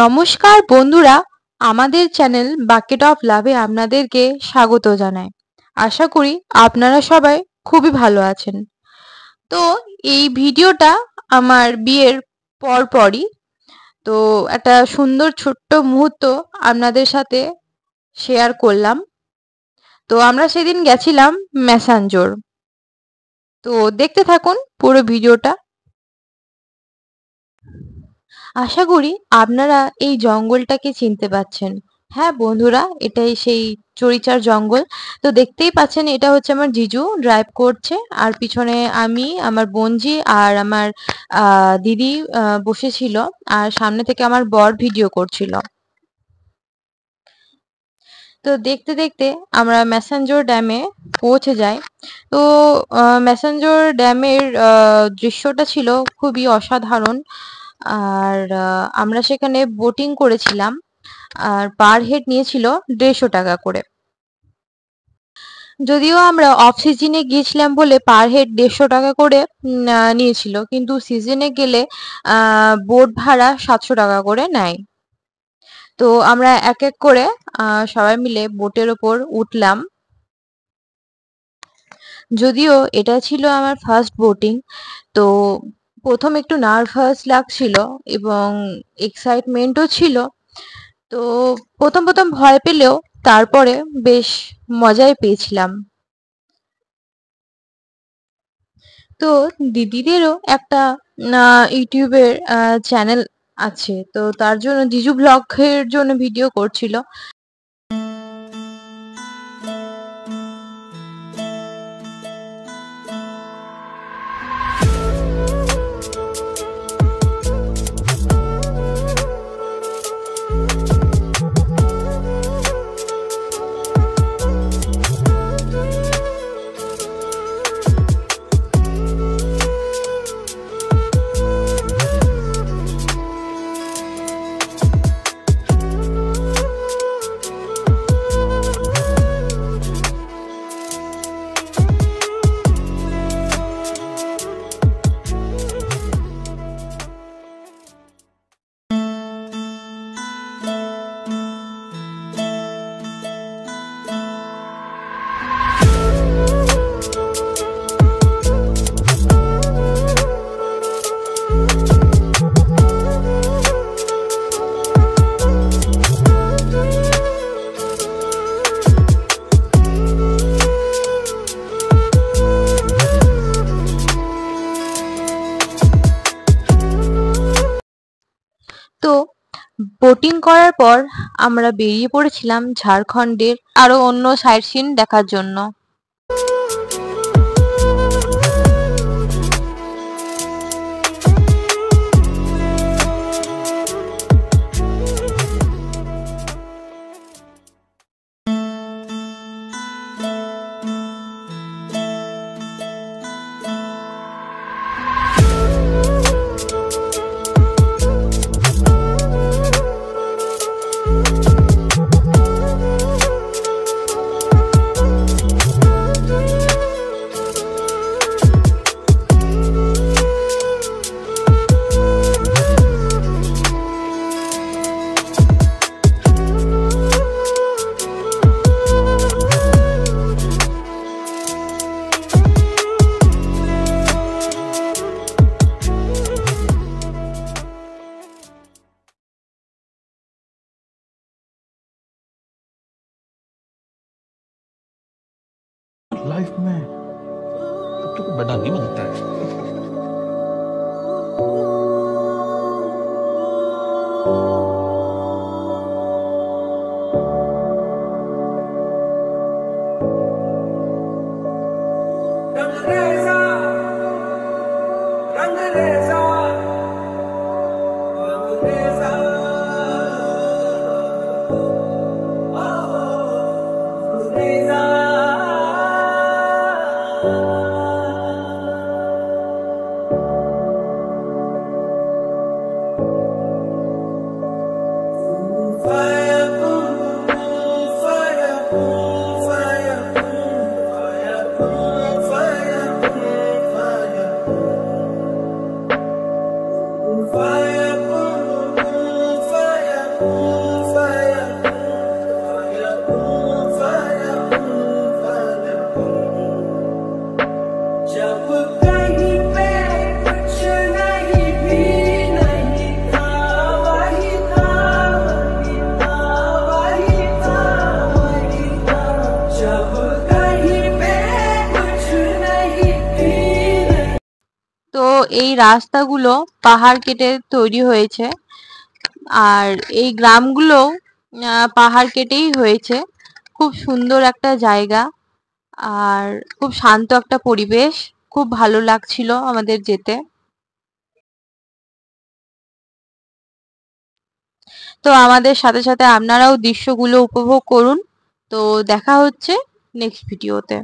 নমস্কার বন্ধুরা, আমাদের চ্যানেল বাকেট অফ লাভে আপনাদেরকে স্বাগত জানাই। আশা করি আপনারা সবাই খুবই ভালো আছেন। তো এই ভিডিওটা আমার বিয়ের পরপরই, তো একটা সুন্দর ছোট্ট মুহূর্ত আপনাদের সাথে শেয়ার করলাম। তো আমরা সেদিন গেছিলাম ম্যাসাঞ্জোর। তো দেখতে থাকুন পুরো ভিডিওটা। আশা করি আপনারা এই জঙ্গলটাকে চিনতে পাচ্ছেন। হ্যাঁ বন্ধুরা, এটাই সেই চরিচার জঙ্গল। তো দেখতেই পাচ্ছেন, এটা হচ্ছে আমার জিজু ড্রাইভ করছে, আর পিছনে আমি, আমার বোনজি আর আমার দিদি বসেছিল, আর সামনে থেকে আমার বর ভিডিও করছিল। তো দেখতে দেখতে আমরা ম্যাসাঞ্জোর ড্যামে পৌঁছে যাই। তো ম্যাসাঞ্জোর ড্যামের দৃশ্যটা ছিল খুবই অসাধারণ। আর আমরা সেখানে বোটিং করেছিলাম, আর পার হেড নিয়েছিল 150 টাকা করে। যদিও আমরা অফ সিজনে গিয়েছিলাম বলে পার হেড 150 টাকা করে নিয়েছিল, কিন্তু সিজনে গেলে বোট ভাড়া 700 টাকা করে নেয়। তো আমরা এক এক করে সবাই মিলে বোটের ওপর উঠলাম। যদিও এটা ছিল আমার ফার্স্ট বোটিং, তো প্রথম একটু নার্ভাস লাগছিল এবং এক্সাইটমেন্টও ছিল। তো প্রথম প্রথম ভয় পেলেও তারপরে বেশ মজাই পেয়েছিলাম। তো দিদিদেরও একটা ইউটিউবের চ্যানেল আছে, তো তার জন্য জিজু ব্লগের জন্য ভিডিও করছিল। তো বোটিং করার পর আমরা বেরিয়ে পড়েছিলাম ঝাড়খণ্ডের আরো অন্য সাইট সিন দেখার জন্য। लाइफ में अब तो कोई बड़ा नहीं बनता है। Rangreza Rangreza Rangreza Rangreza fire boom fire boom fire boom fire boom fire boom fire boom fire boom এই রাস্তাগুলো পাহাড় কেটে তৈরি হয়েছে, আর এই গ্রামগুলো পাহাড় কেটেই হয়েছে। খুব সুন্দর একটা জায়গা, আর খুব শান্ত একটা পরিবেশ। খুব ভালো লাগছিল আমাদের যেতে। তো আমাদের সাথে সাথে আপনারাও দৃশ্যগুলো উপভোগ করুন। তো দেখা হচ্ছে নেক্সট ভিডিওতে।